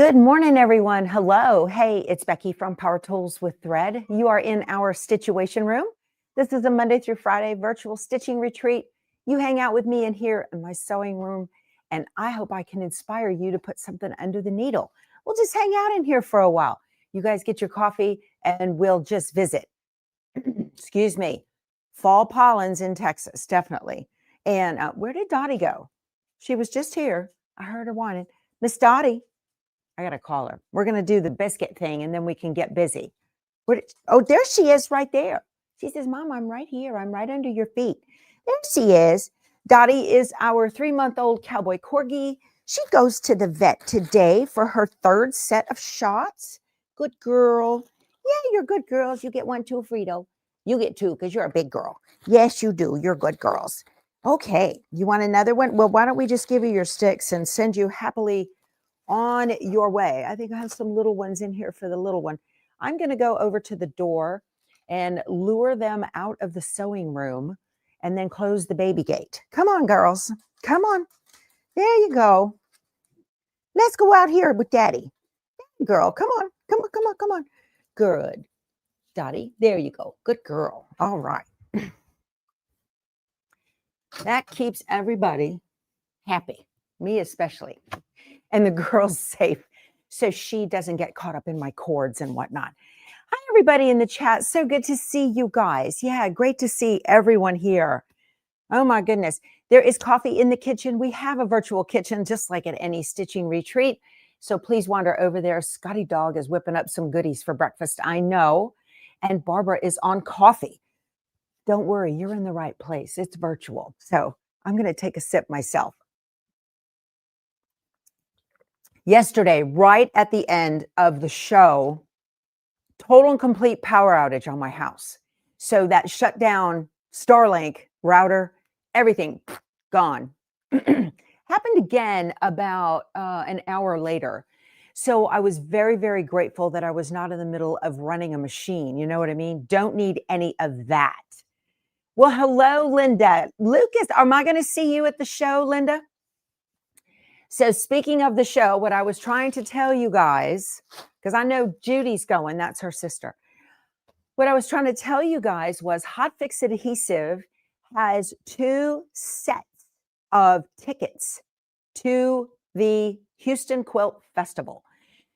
Good morning, everyone. Hello. Hey, it's Becky from Power Tools with Thread. You are in our Stitchuation room. This is a Monday through Friday virtual stitching retreat. You hang out with me in here in my sewing room, and I hope I can inspire you to put something under the needle. We'll just hang out in here for a while. You guys get your coffee, and we'll just visit. Excuse me. Fall pollens in Texas, definitely. And where did Dottie go? She was just here. I heard her wanted. Miss Dottie. I got to call her. We're going to do the biscuit thing and then we can get busy. Oh, there she is right there. She says, Mom, I'm right here. I'm right under your feet. There she is. Dottie is our 3-month-old cowboy corgi. She goes to the vet today for her 3rd set of shots. Good girl. Yeah, you're good girls. You get 1 too, Frito. You get 2 because you're a big girl. Yes, you do. You're good girls. Okay. You want another one? Well, why don't we just give you your sticks and send you happily on your way. I think I have some little ones in here for the little one. I'm going to go over to the door and lure them out of the sewing room and then close the baby gate. Come on, girls. Come on. There you go. Let's go out here with Daddy. Girl, come on. Come on, come on, come on. Good. Dottie, there you go. Good girl. All right. That keeps everybody happy, me especially. And the girl's safe so she doesn't get caught up in my cords and whatnot. Hi, everybody in the chat. So good to see you guys. Yeah, great to see everyone here. Oh, my goodness. There is coffee in the kitchen. We have a virtual kitchen just like at any stitching retreat. So please wander over there. Scotty Dog is whipping up some goodies for breakfast, I know. And Barbara is on coffee. Don't worry, you're in the right place. It's virtual. So I'm going to take a sip myself. Yesterday, right at the end of the show, total and complete power outage on my house. So that shut down Starlink router, everything gone. Happened again about an hour later. So I was very, very grateful that I was not in the middle of running a machine. You know what I mean? Don't need any of that. Well, hello, Linda. Lucas, am I going to see you at the show, Linda? So speaking of the show, what I was trying to tell you guys, because I know Judy's going, that's her sister. What I was trying to tell you guys was Hot Fix Adhesive has 2 sets of tickets to the Houston Quilt Festival.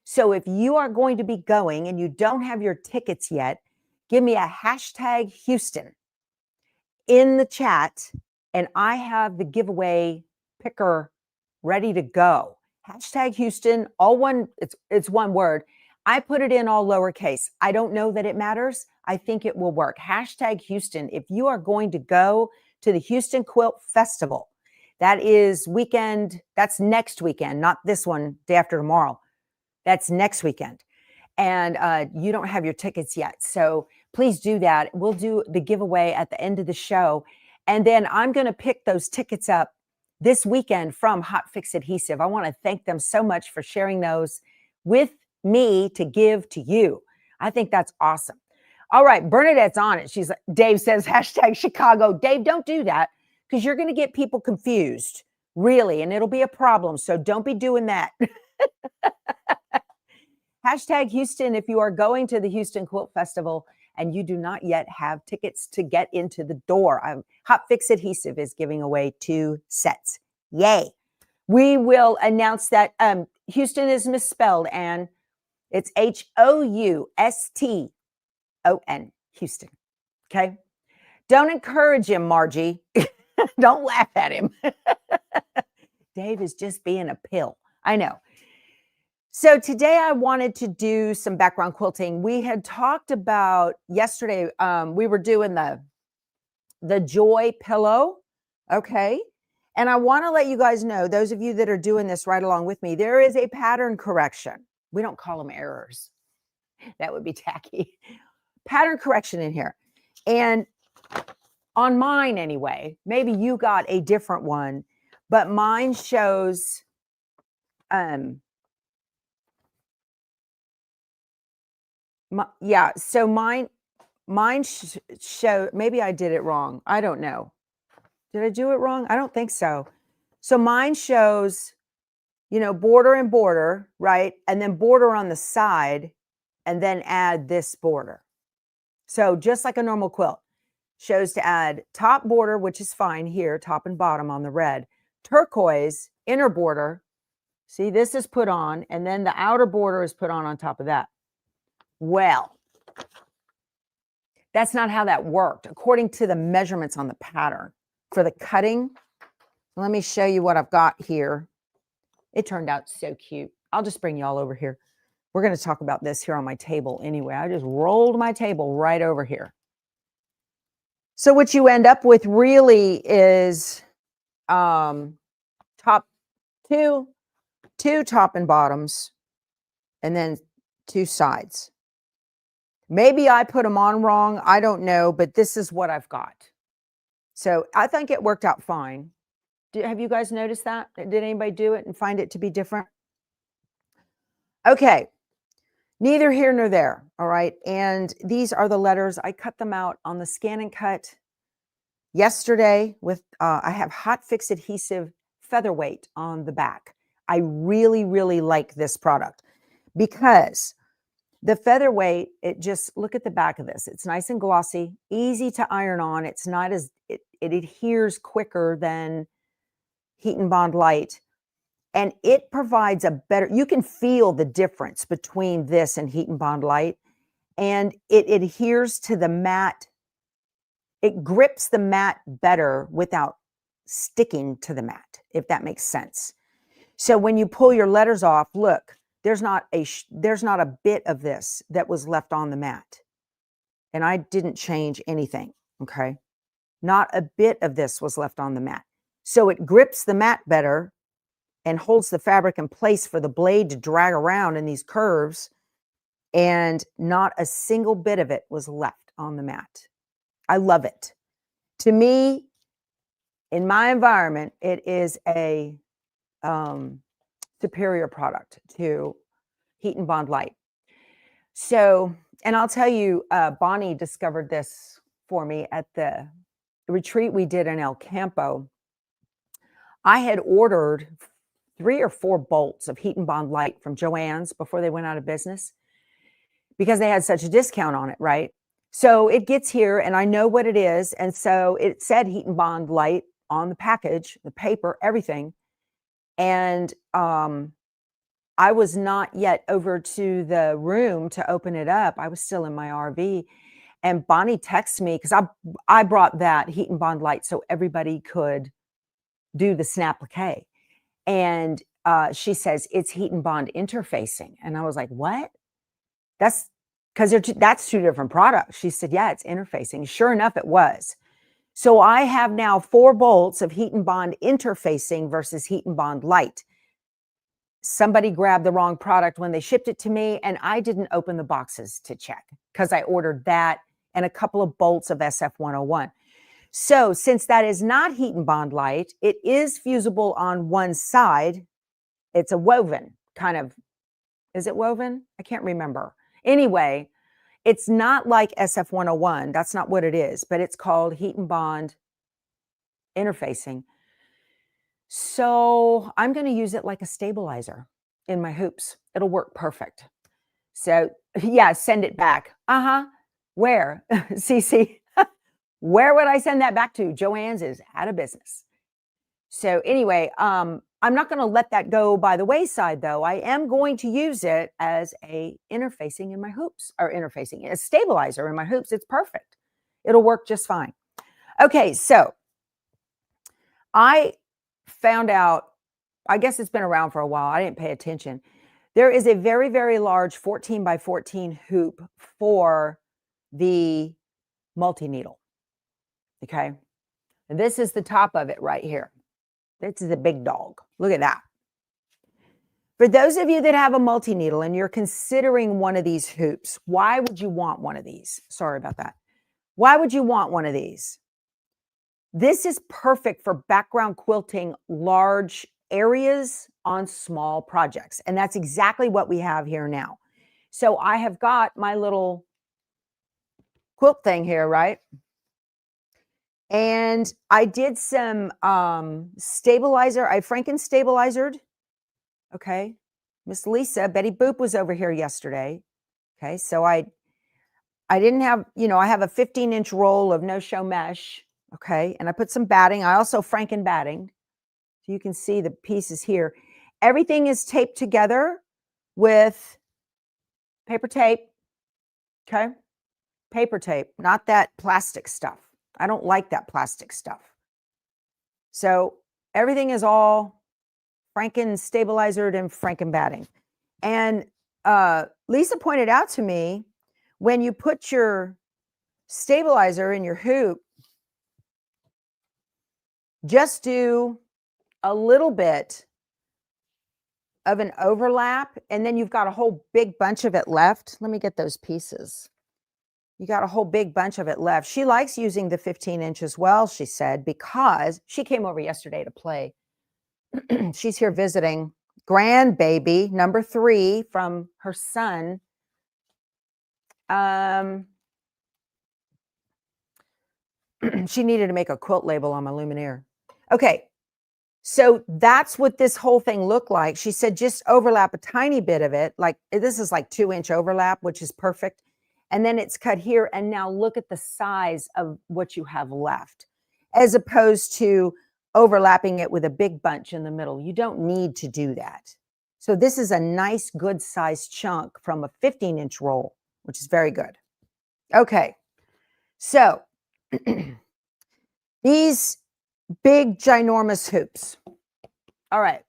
So if you are going to be going and you don't have your tickets yet, give me a hashtag Houston in the chat, and I have the giveaway picker ready to go. Hashtag Houston, all one, it's one word. I put it in all lowercase. I don't know that it matters. I think it will work. Hashtag Houston. If you are going to go to the Houston Quilt Festival, that is weekend, that's next weekend, not this one, day after tomorrow. That's next weekend. And you don't have your tickets yet. So please do that. We'll do the giveaway at the end of the show. And then I'm going to pick those tickets up this weekend from Hot Fix Adhesive. I want to thank them so much for sharing those with me to give to you. I think that's awesome. All right, Bernadette's on it. Dave says hashtag Chicago. Dave, don't do that because you're going to get people confused, really, and it'll be a problem. So don't be doing that. Hashtag Houston if you are going to the Houston Quilt Festival and you do not yet have tickets to get into the door. Hot Fix Adhesive is giving away 2 sets. Yay. We will announce that Houston is misspelled, and it's Houston, Houston. Okay? Don't encourage him, Margie. Don't laugh at him. Dave is just being a pill. I know. So today I wanted to do some background quilting. We had talked about yesterday, we were doing the Joy pillow, okay? And I want to let you guys know, those of you that are doing this right along with me, there is a pattern correction. We don't call them errors. That would be tacky. Pattern correction in here. And on mine anyway, maybe you got a different one, but mine shows, so mine show, maybe I did it wrong. I don't know. Did I do it wrong? I don't think so. So mine shows you know, border and border, right? And then border on the side, and then add this border. So just like a normal quilt, shows to add top border, which is fine here, top and bottom on the red, turquoise, inner border. See, this is put on, and then the outer border is put on top of that. Well, that's not how that worked, according to the measurements on the pattern. For the cutting, let me show you what I've got here. It turned out so cute. I'll just bring y'all over here. We're going to talk about this here on my table anyway. I just rolled my table right over here. So what you end up with really is top two top and bottoms, and then two sides. Maybe I put them on wrong. I don't know, but this is what I've got. So I think it worked out fine. Have you guys noticed that? Did anybody do it and find it to be different? Okay. Neither here nor there. All right. And these are the letters. I cut them out on the Scan and Cut yesterday with, I have hot fix adhesive featherweight on the back. I really, really like this product because the featherweight, it just, look at the back of this. It's nice and glossy, easy to iron on. It's not as, it adheres quicker than Heat and Bond Light. And it provides a better, you can feel the difference between this and Heat and Bond Light. And it adheres to the mat. It grips the mat better without sticking to the mat, if that makes sense. So when you pull your letters off, look, there's not a bit of this that was left on the mat. And I didn't change anything, okay? Not a bit of this was left on the mat. So it grips the mat better and holds the fabric in place for the blade to drag around in these curves. And not a single bit of it was left on the mat. I love it. To me, in my environment, it is a superior product to Heat and Bond Light. So, and I'll tell you, Bonnie discovered this for me at the retreat we did in El Campo. I had ordered 3 or 4 bolts of Heat and Bond Light from Joann's before they went out of business because they had such a discount on it, right? So it gets here and I know what it is. And so it said Heat and Bond Light on the package, the paper, everything. And I was not yet over to the room to open it up. I was still in my RV. And Bonnie texts me because I brought that Heat and Bond Light so everybody could do the snapplique. And she says, it's Heat and Bond interfacing. And I was like, what? That's because that's 2 different products. She said, yeah, it's interfacing. Sure enough, it was. So I have now 4 bolts of Heat and Bond interfacing versus Heat and Bond Light. Somebody grabbed the wrong product when they shipped it to me, and I didn't open the boxes to check because I ordered that and a couple of bolts of SF101. So since that is not Heat and Bond Light, it is fusible on one side. It's a woven kind of, is it woven? I can't remember. Anyway, it's not like SF101. That's not what it is, but it's called Heat and Bond interfacing. So I'm going to use it like a stabilizer in my hoops. It'll work perfect. So yeah, send it back. Where? CC, where would I send that back to? Joann's is out of business. So anyway, I'm not going to let that go by the wayside, though. I am going to use it as a interfacing in my hoops, or interfacing, a stabilizer in my hoops. It's perfect. It'll work just fine. Okay, so I found out, I guess it's been around for a while. I didn't pay attention. There is a very, very large 14 by 14 hoop for the multi-needle. Okay. And this is the top of it right here. This is a big dog. Look at that. For those of you that have a multi-needle and you're considering one of these hoops, why would you want one of these? Sorry about that. Why would you want one of these? This is perfect for background quilting large areas on small projects. And that's exactly what we have here now. So I have got my little quilt thing here, right? And I did some stabilizer. I Franken stabilizered Okay. Miss Lisa, Betty Boop was over here yesterday. Okay. So I didn't have, I have a 15-inch roll of no-show mesh. Okay. And I put some batting. I also Franken batting. So you can see the pieces here. Everything is taped together with paper tape. Okay. Paper tape, not that plastic stuff. I don't like that plastic stuff. So everything is all Franken stabilizered and Franken batting. And Lisa pointed out to me, when you put your stabilizer in your hoop, just do a little bit of an overlap, and then you've got a whole big bunch of it left. Let me get those pieces. You got a whole big bunch of it left. She likes using the 15-inch as well, she said, because she came over yesterday to play. She's here visiting grandbaby number 3 from her son. She needed to make a quilt label on my luminaire. Okay, so that's what this whole thing looked like. She said just overlap a tiny bit of it. Like this is like 2-inch overlap, which is perfect. And then it's cut here. And now look at the size of what you have left, as opposed to overlapping it with a big bunch in the middle. You don't need to do that. So this is a nice, good sized chunk from a 15-inch roll, which is very good. Okay, so these big, ginormous hoops. All right.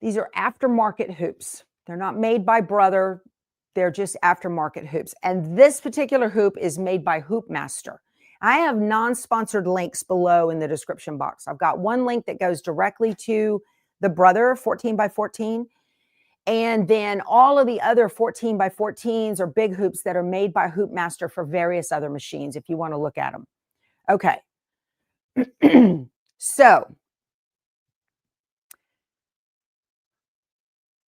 These are aftermarket hoops. They're not made by Brother. They're just aftermarket hoops. And this particular hoop is made by Hoopmaster. I have non-sponsored links below in the description box. I've got one link that goes directly to the Brother 14 by 14. And then all of the other 14 by 14s or big hoops that are made by Hoopmaster for various other machines, if you want to look at them. Okay. So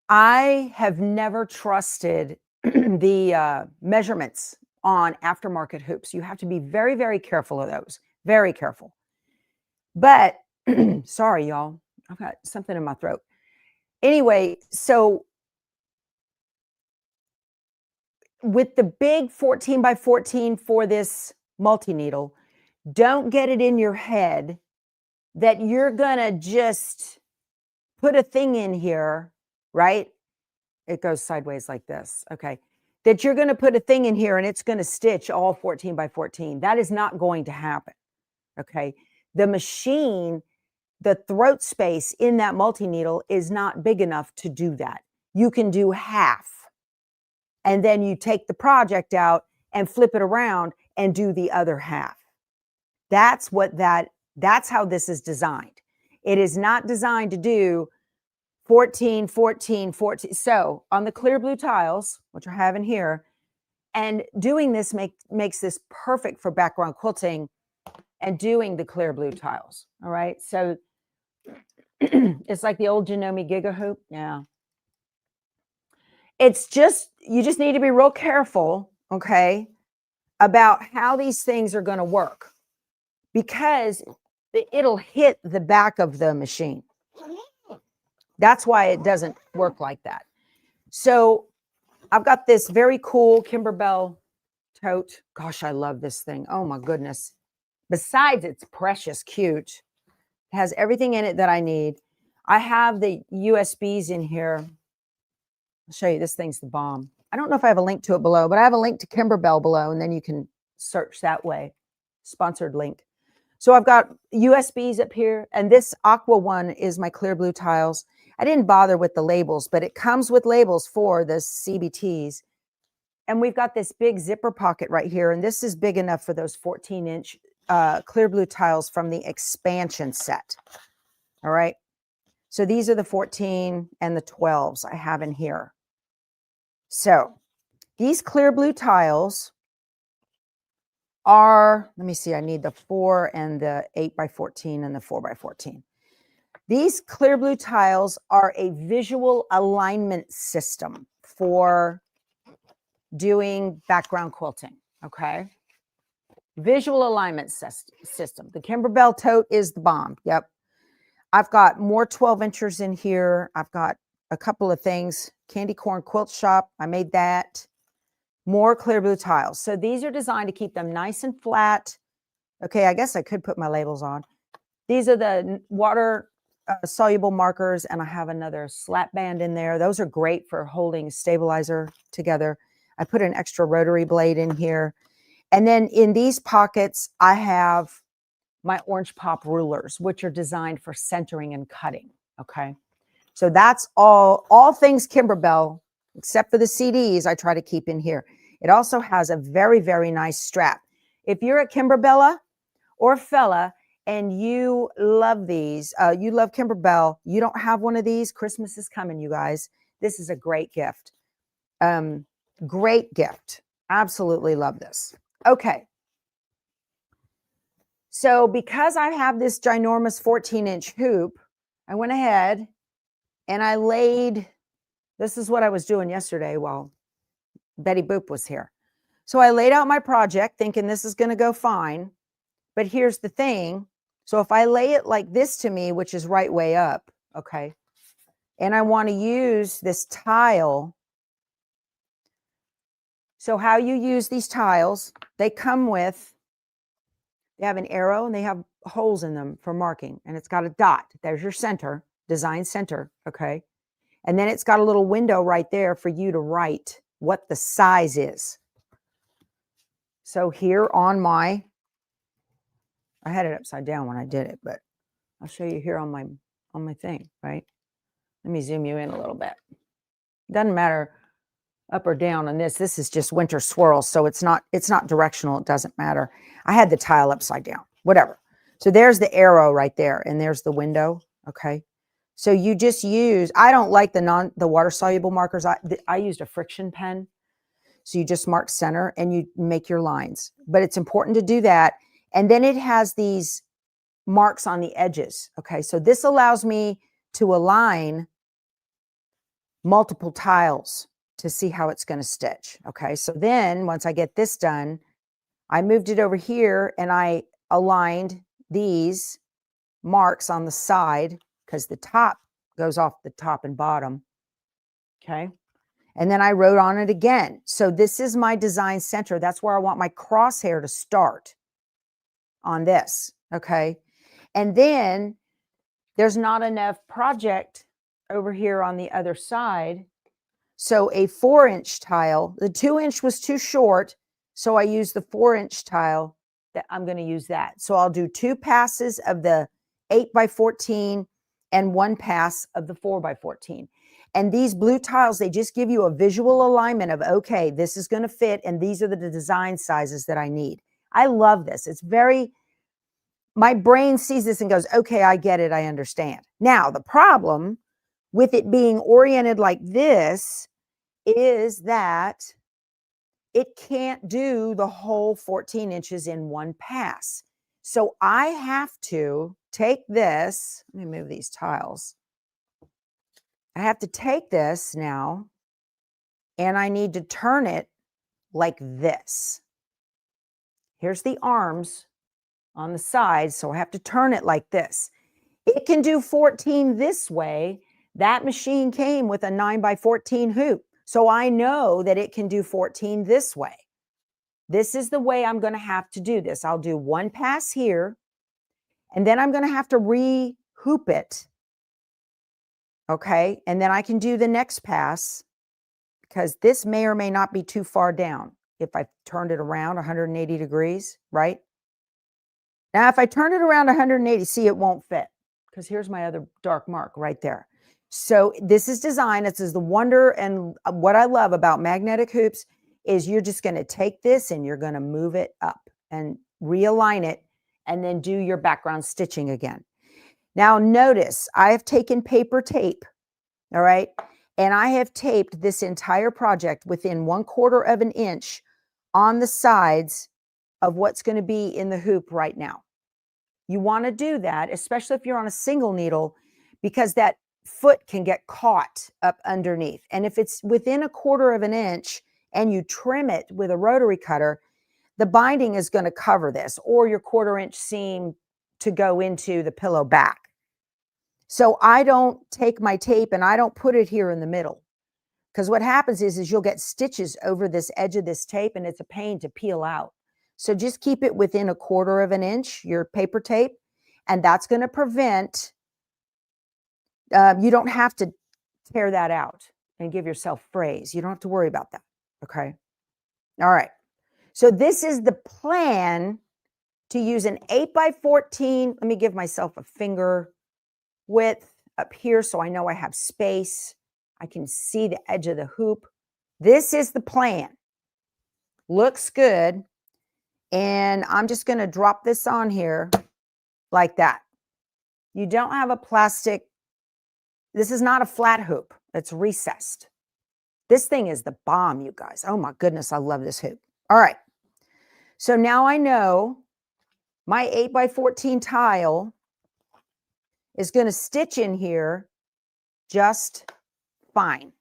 I have never trusted the measurements on aftermarket hoops. You have to be very, very careful of those. Very careful. But sorry, y'all. I've got something in my throat. Anyway, so with the big 14 by 14 for this multi-needle, don't get it in your head that you're going to just put a thing in here, right? It goes sideways like this. Okay. That you're going to put a thing in here and it's going to stitch all 14 by 14. That is not going to happen. Okay. The machine, the throat space in that multi-needle is not big enough to do that. You can do half. And then you take the project out and flip it around and do the other half. That's how this is designed. It is not designed to do 14, 14, 14. So on the clear blue tiles, which I have in here, and doing this makes this perfect for background quilting and doing the clear blue tiles. All right. So it's like the old Janome Giga hoop. Yeah. It's just, you just need to be real careful, okay, about how these things are going to work, because it'll hit the back of the machine. That's why it doesn't work like that. So I've got this very cool Kimberbell tote. Gosh, I love this thing. Oh my goodness. Besides, it's precious cute. It has everything in it that I need. I have the USBs in here. I'll show you. This thing's the bomb. I don't know if I have a link to it below, but I have a link to Kimberbell below, and then you can search that way. Sponsored link. So I've got USBs up here, and this aqua one is my clear blue tiles. I didn't bother with the labels, but it comes with labels for the CBTs. And we've got this big zipper pocket right here, and this is big enough for those 14-inch clear blue tiles from the expansion set. All right. So these are the 14 and the 12s I have in here. So these clear blue tiles are, let me see, I need the 4 and the 8 by 14 and the 4 by 14. These clear blue tiles are a visual alignment system for doing background quilting, okay? Visual alignment system. The Kimberbell tote is the bomb. Yep. I've got more 12-inchers in here. I've got a couple of things. Candy corn quilt shop, I made that. More clear blue tiles. So these are designed to keep them nice and flat. Okay, I guess I could put my labels on. These are the water soluble markers, and I have another slap band in there. Those are great for holding stabilizer together. I put an extra rotary blade in here. And then in these pockets, I have my orange pop rulers, which are designed for centering and cutting. Okay. So that's all things Kimberbell, except for the CDs, I try to keep in here. It also has a very, very nice strap. If you're a Kimberbella or fella and you love these, you love Kimberbell, you don't have one of these, Christmas is coming, you guys. This is a great gift. Great gift. Absolutely love this. Okay. So because I have this ginormous 14-inch hoop, I went ahead and I laid, this is what I was doing yesterday while Betty Boop was here. So I laid out my project thinking this is going to go fine. But here's the thing. So if I lay it like this to me, which is right way up, okay, and I want to use this tile. So how you use these tiles, they come with, they have an arrow and they have holes in them for marking, and it's got a dot. There's your center, design center, okay? And then it's got a little window right there for you to write what the size is. So here on my, I had it upside down when I did it, but I'll show you here on my thing, right? Let me zoom you in a little bit. Doesn't matter up or down on this. This is just winter swirls, so it's not directional. It doesn't matter. I had the tile upside down, whatever. So there's the arrow right there, and there's the window, okay? So you just use, I don't like the water soluble markers. I used a friction pen. So you just mark center and you make your lines, but it's important to do that. And then it has these marks on the edges. Okay. So this allows me to align multiple tiles to see how it's going to stitch. Okay. So then once I get this done, I moved it over here and I aligned these marks on the side because the top goes off the top and bottom. Okay. And then I wrote on it again. So this is my design center. That's where I want my crosshair to start on this. Okay. And then there's not enough project over here on the other side. So a 4-inch tile, the 2-inch was too short. So I used the 4-inch tile that I'm going to use that. So I'll do 2 passes of the 8x14 and 1 pass of the 4x14. And these blue tiles, they just give you a visual alignment of, okay, this is going to fit. And these are the design sizes that I need. I love this. It's very, my brain sees this and goes, okay, I get it. I understand. Now, the problem with it being oriented like this is that it can't do the whole 14 inches in one pass. So I have to take this, let me move these tiles. I have to take this now and I need to turn it like this. Here's the arms on the side, so I have to turn it like this. It can do 14 this way. That machine came with a 9x14 hoop, so I know that it can do 14 this way. This is the way I'm going to have to do this. I'll do 1 pass here, and then I'm going to have to re-hoop it. Okay, and then I can do the next pass because this may or may not be too far down if I turned it around 180 degrees, right? Now, if I turn it around 180, see, it won't fit because here's my other dark mark right there. So this is designed, this is the wonder and what I love about magnetic hoops is you're just going to take this and you're going to move it up and realign it and then do your background stitching again. Now notice I have taken paper tape, all right, and I have taped this entire project within 1/4 of an inch on the sides of what's going to be in the hoop right now. You want to do that, especially if you're on a single needle, because that foot can get caught up underneath. And if it's within 1/4 of an inch and you trim it with a rotary cutter, the binding is going to cover this or your 1/4 inch seam to go into the pillow back. So I don't take my tape and I don't put it here in the middle. Because what happens is you'll get stitches over this edge of this tape and it's a pain to peel out. So just keep it within 1/4 of an inch, your paper tape, and that's going to prevent, you don't have to tear that out and give yourself frays. You don't have to worry about that. Okay. All right. So this is the plan to use an 8x14. Let me give myself a finger width up here so I know I have space. I can see the edge of the hoop. This is the plan. Looks good. And I'm just going to drop this on here like that. You don't have a plastic. This is not a flat hoop. It's recessed. This thing is the bomb, you guys. Oh my goodness, I love this hoop. All right. So now I know my 8x14 tile is going to stitch in here just fine.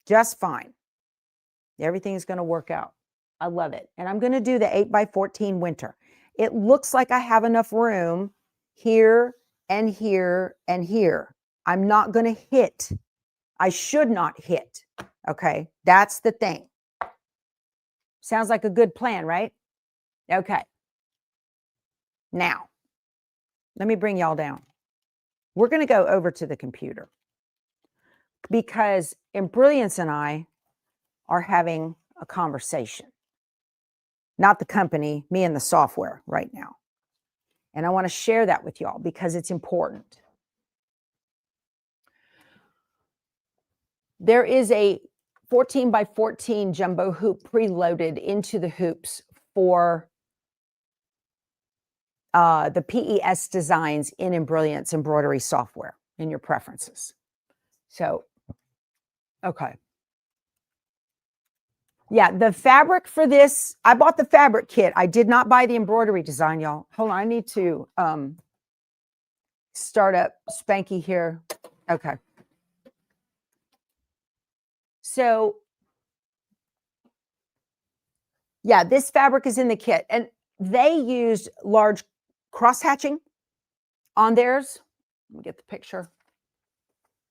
Just fine. Everything is going to work out. I love it. And I'm going to do the 8x14 winter. It looks like I have enough room here and here and here. I'm not going to hit. I should not hit. Okay. That's the thing. Sounds like a good plan, right? Okay. Now, let me bring y'all down. We're going to go over to the computer because Embrilliance and I are having a conversation. Not the company, me and the software right now. And I want to share that with y'all because it's important. There is a 14x14 jumbo hoop preloaded into the hoops for the PES designs in Embrilliance embroidery software in your preferences. So, okay. Yeah, the fabric for this, I bought the fabric kit. I did not buy the embroidery design, y'all. Hold on, I need to start up Spanky here. Okay. So, yeah, this fabric is in the kit. And they used large cross-hatching on theirs. Let me get the picture.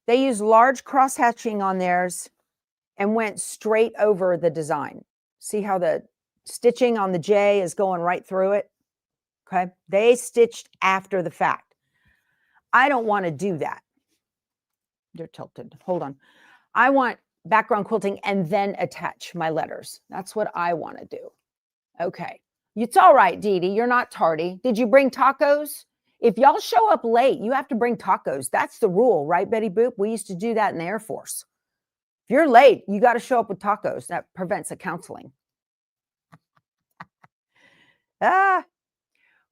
They used large cross-hatching on theirs and went straight over the design. See how the stitching on the J is going right through it? Okay. They stitched after the fact. I don't want to do that. They're tilted. Hold on. I want background quilting and then attach my letters. That's what I want to do. Okay. It's all right, Dee Dee. You're not tardy. Did you bring tacos? If y'all show up late, you have to bring tacos. That's the rule, right, Betty Boop? We used to do that in the Air Force. If you're late, you got to show up with tacos. That prevents a counseling.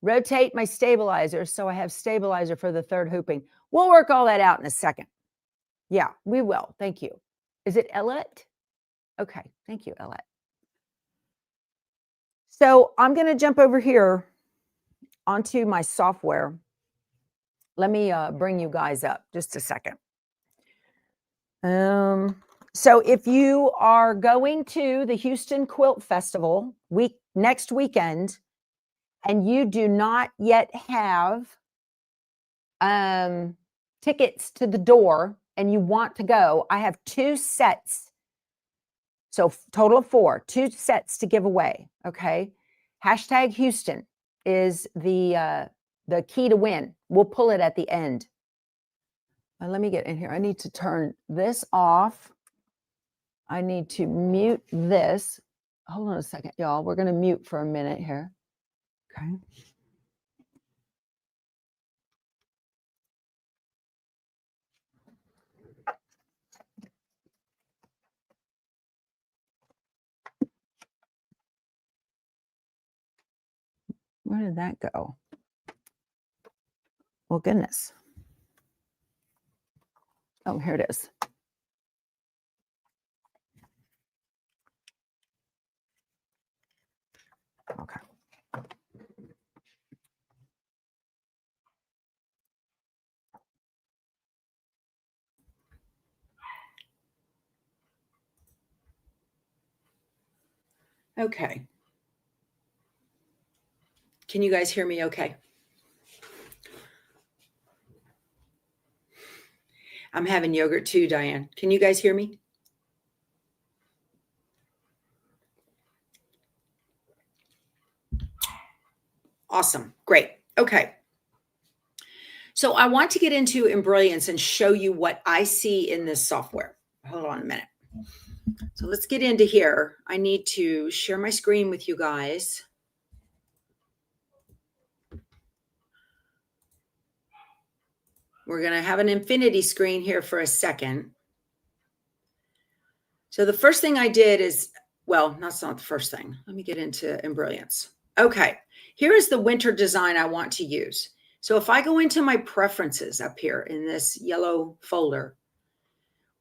Rotate my stabilizer so I have stabilizer for the third hooping. We'll work all that out in a second. Yeah, we will. Thank you. Is it Ellett? Okay. Thank you, Ellett. So I'm going to jump over here onto my software. Let me bring you guys up just a second. So if you are going to the Houston Quilt Festival next weekend and you do not yet have tickets to the door and you want to go, I have 2 sets. So total of 4, 2 sets to give away. Okay. Hashtag Houston is the key to win. We'll pull it at the end. Let me get in here. I need to turn this off. I need to mute this. Hold on a second, y'all. We're going to mute for a minute here. Okay. Where did that go? Well, goodness. Oh, here it is. Okay. Okay. Can you guys hear me okay? I'm having yogurt too, Diane. Can you guys hear me? Awesome. Great. Okay. So I want to get into Embroidery and show you what I see in this software. Hold on a minute. So let's get into here. I need to share my screen with you guys. We're going to have an infinity screen here for a second. So the first thing I did is, well, that's not the first thing. Let me get into Embroidery. Okay, here is the winter design I want to use. So if I go into my preferences up here in this yellow folder,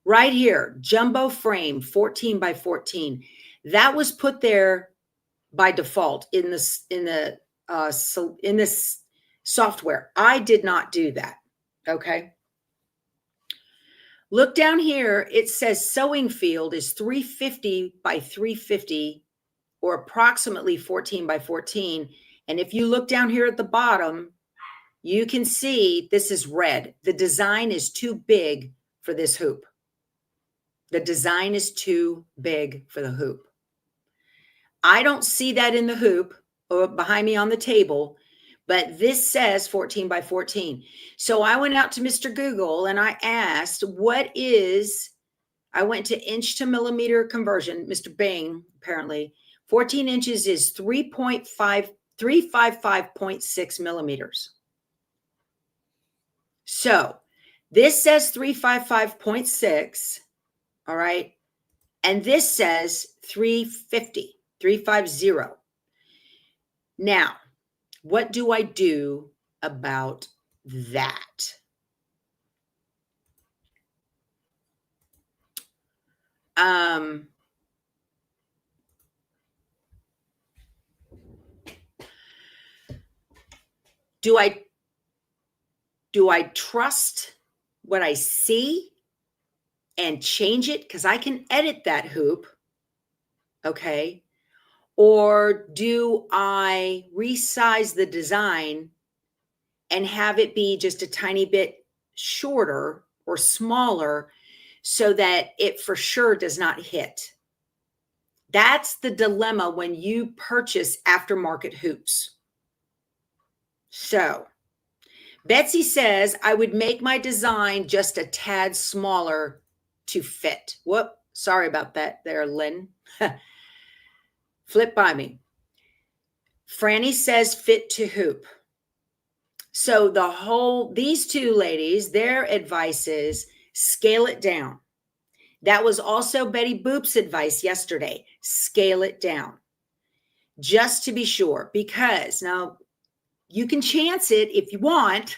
right here, jumbo frame 14 by 14, that was put there by default in this software. I did not do that. Okay. Look down here. It says sewing field is 350 by 350 or approximately 14 by 14. And if you look down here at the bottom, you can see this is red. The design is too big for this hoop. The design is too big for the hoop. I don't see that in the hoop or behind me on the table, but this says 14 by 14. So I went out to Mr. Google and I asked, I went to inch to millimeter conversion, Mr. Bing, apparently. 14 inches is 355.6 millimeters. So this says 355.6, all right? And this says 350. Now, what do I do about that? Do I trust what I see and change it? Because I can edit that hoop, okay? Or do I resize the design and have it be just a tiny bit shorter or smaller so that it for sure does not hit? That's the dilemma when you purchase aftermarket hoops. So Betsy says, I would make my design just a tad smaller to fit. Whoop, sorry about that there, Lynn. Flip by me. Franny says fit to hoop. So these two ladies, their advice is scale it down. That was also Betty Boop's advice yesterday. Scale it down. Just to be sure, because now you can chance it if you want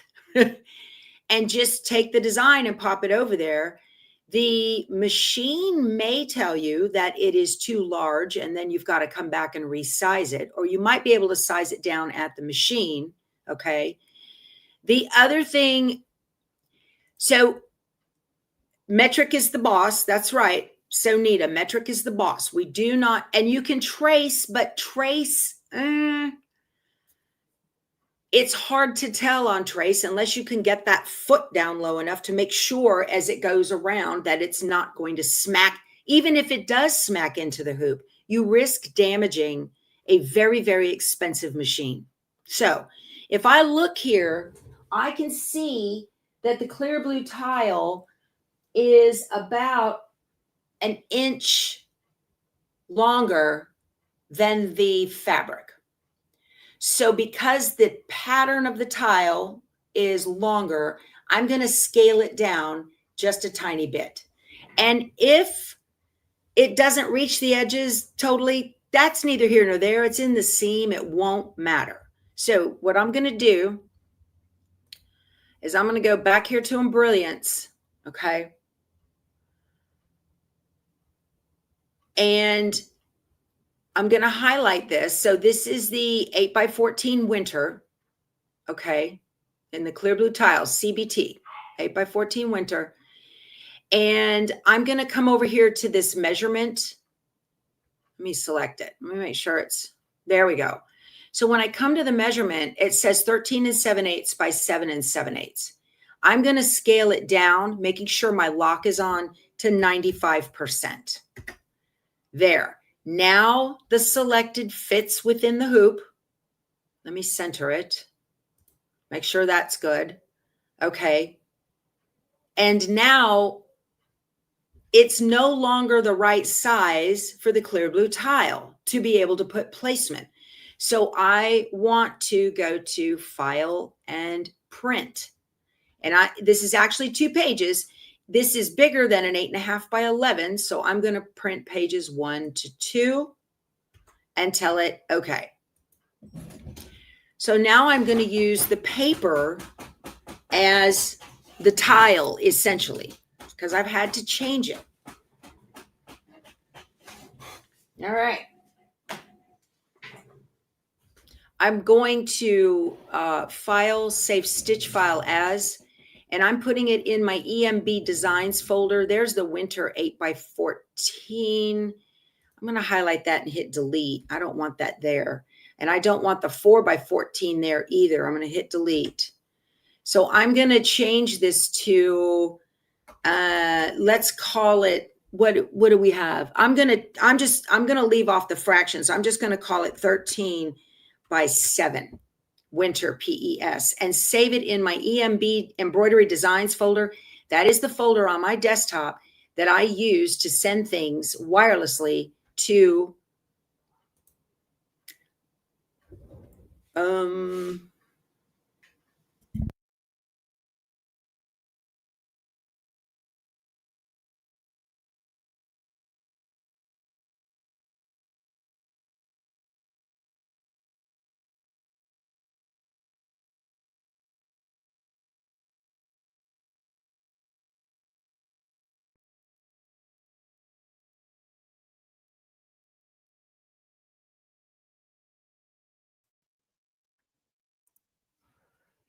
and just take the design and pop it over there. The machine may tell you that it is too large and then you've got to come back and resize it, or you might be able to size it down at the machine. Okay. The other thing, so metric is the boss. That's right. So Nita, metric is the boss. We do not, and you can trace, but trace, it's hard to tell on trace unless you can get that foot down low enough to make sure as it goes around that it's not going to smack. Even if it does smack into the hoop, you risk damaging a very, very expensive machine. So if I look here, I can see that the clear blue tile is about an inch longer than the fabric. So because the pattern of the tile is longer, I'm going to scale it down just a tiny bit. And if it doesn't reach the edges totally, that's neither here nor there. It's in the seam. It won't matter. So what I'm going to do is I'm going to go back here to Embroidery, okay? And I'm going to highlight this. So this is the 8x14 winter, okay, in the clear blue tiles, CBT, 8x14 winter. And I'm going to come over here to this measurement. Let me select it. Let me make sure it's, there we go. So when I come to the measurement, it says 13 7/8 by 7 7/8. I'm going to scale it down, making sure my lock is on to 95%. There. Now the selected fits within the hoop. Let me center it. Make sure that's good. Okay. And now it's no longer the right size for the clear blue tile to be able to put placement. So I want to go to File and Print. And this is actually 2 pages. This is bigger than an 8.5 by 11. So I'm going to print pages 1 to 2 and tell it, okay. So now I'm going to use the paper as the tile, essentially, because I've had to change it. All right. I'm going to File, Save Stitch File As, and I'm putting it in my EMB Designs folder. There's the winter 8 by 14. I'm going to highlight that and hit delete. I don't want that there. And I don't want the 4 by 14 there either. I'm going to hit delete. So I'm going to change this to, let's call it, what do we have? I'm going to leave off the fractions. I'm just going to call it 13 by 7, winter PES, and save it in my EMB Embroidery Designs folder. That is the folder on my desktop that I use to send things wirelessly to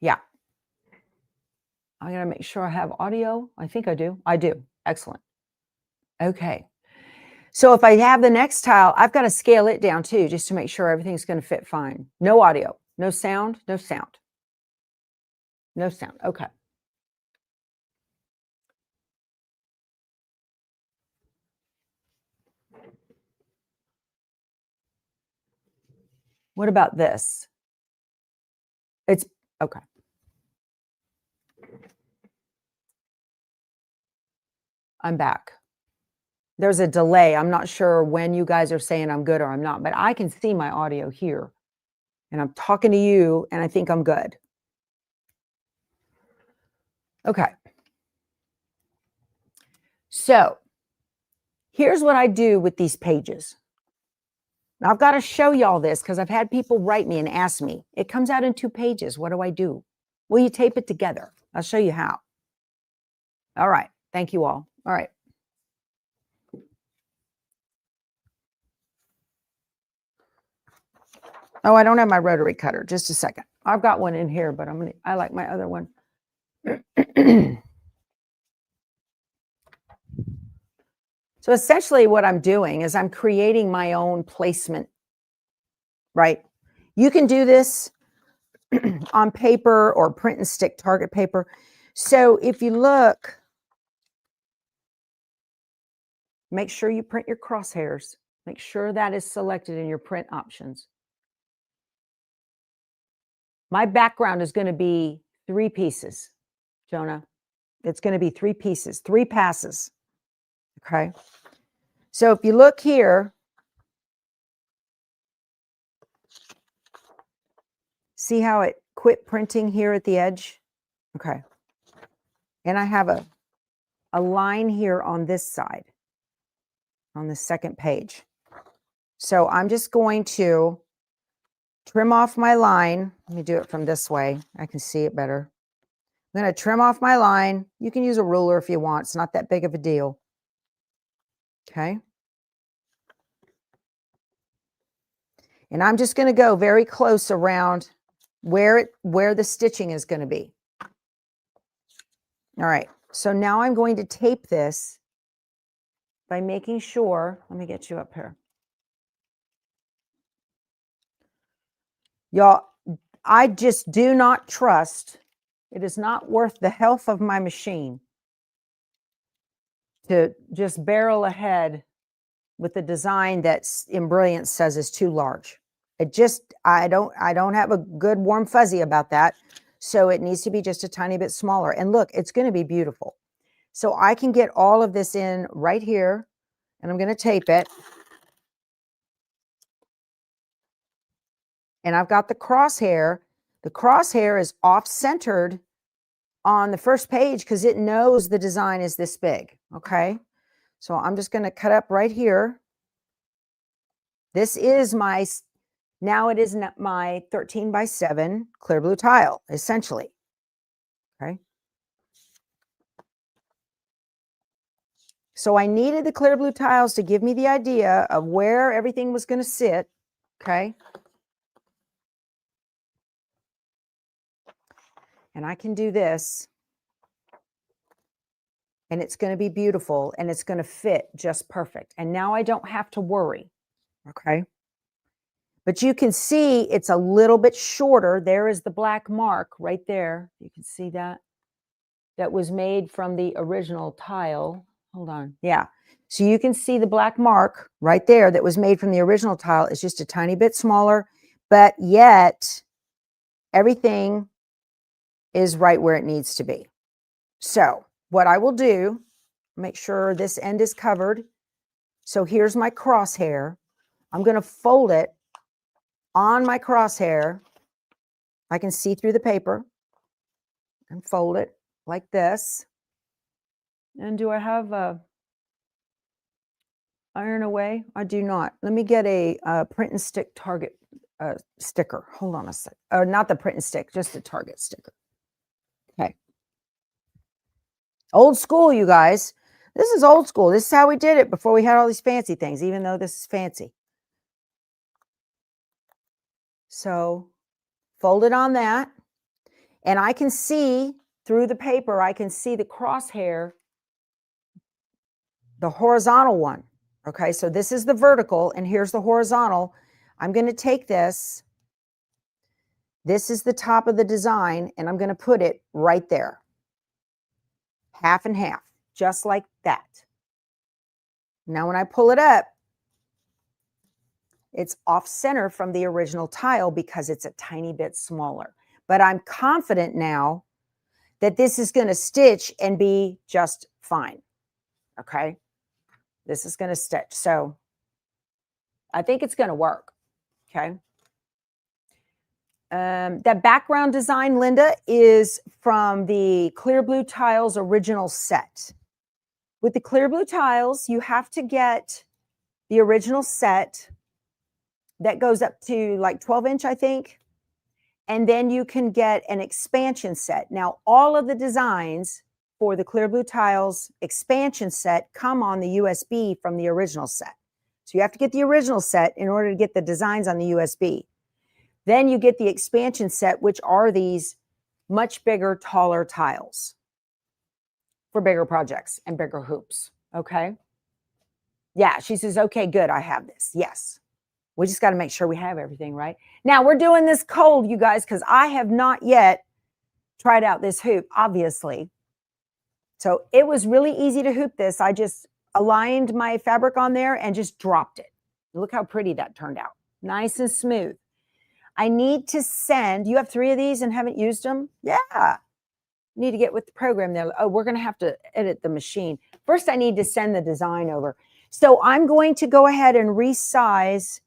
yeah. I'm going to make sure I have audio. I think I do. I do. Excellent. Okay. So if I have the next tile, I've got to scale it down too, just to make sure everything's going to fit fine. No audio, no sound, no sound. No sound. Okay. What about this? It's okay. I'm back. There's a delay. I'm not sure when you guys are saying I'm good or I'm not, but I can see my audio here. And I'm talking to you, and I think I'm good. Okay. So here's what I do with these pages. Now, I've got to show y'all this because I've had people write me and ask me. It comes out in 2 pages. What do I do? Well, you tape it together. I'll show you how. All right. Thank you all. All right. Oh, I don't have my rotary cutter. Just a second. I've got one in here, but I like my other one. So essentially what I'm doing is I'm creating my own placement, right? You can do this on paper or print and stick target paper. So if you look, make sure you print your crosshairs. Make sure that is selected in your print options. My background is going to be 3 pieces, Jonah. It's going to be 3 pieces, 3 passes. Okay. So if you look here, see how it quit printing here at the edge? Okay. And I have a line here on this side, on the second page. So I'm just going to trim off my line. Let me do it from this way. I can see it better. I'm going to trim off my line. You can use a ruler if you want. It's not that big of a deal. Okay. And I'm just going to go very close around where the stitching is going to be. All right. So now I'm going to tape this by making sure, let me get you up here. Y'all, I just do not trust It is not worth the health of my machine to just barrel ahead with the design that Embroidery says is too large. It just, I don't have a good warm fuzzy about that. So it needs to be just a tiny bit smaller. And look, it's going to be beautiful. So I can get all of this in right here, and I'm going to tape it. And I've got the crosshair. The crosshair is off-centered on the first page because it knows the design is this big, okay? So I'm just going to cut up right here. This is my, now it is my 13 by 7 clear blue tile, essentially, okay? So I needed the clear blue tiles to give me the idea of where everything was going to sit, okay? And I can do this, and it's going to be beautiful, and it's going to fit just perfect. And now I don't have to worry, okay? But you can see it's a little bit shorter. There is the black mark right there. You can see that. That was made from the original tile. Hold on. Yeah. So you can see the black mark right there that was made from the original tile. It's just a tiny bit smaller, but yet everything is right where it needs to be. So what I will do, make sure this end is covered. So here's my crosshair. I'm going to fold it on my crosshair. I can see through the paper and fold it like this. And do I have a iron away? I do not. Let me get a print and stick Target sticker. Hold on a sec. Or not the print and stick, just a Target sticker. Okay. Old school, you guys. This is old school. This is how we did it before we had all these fancy things, even though this is fancy. So fold it on that. And I can see through the paper, I can see the crosshair, the horizontal one. Okay, so this is the vertical, and here's the horizontal. I'm going to take this. This is the top of the design, and I'm going to put it right there. Half and half, just like that. Now, when I pull it up, it's off center from the original tile because it's a tiny bit smaller. But I'm confident now that this is going to stitch and be just fine. Okay, this is going to stitch. So I think it's going to work. Okay. That background design, Linda, is from the Clear Blue Tiles original set. With the Clear Blue Tiles, you have to get the original set that goes up to like 12-inch, I think. And then you can get an expansion set. Now, all of the designs for the Clear Blue Tiles expansion set come on the USB from the original set. So you have to get the original set in order to get the designs on the USB. Then you get the expansion set, which are these much bigger, taller tiles for bigger projects and bigger hoops. Okay. Yeah, she says, okay, good. I have this. Yes. We just got to make sure we have everything right. Now we're doing this cold, you guys, because I have not yet tried out this hoop, obviously. So it was really easy to hoop this. I just aligned my fabric on there and just dropped it. Look how pretty that turned out. Nice and smooth. I need to send, you have 3 of these and haven't used them? Yeah. Need to get with the program there. Oh, we're going to have to edit the machine. First, I need to send the design over. So I'm going to go ahead and resize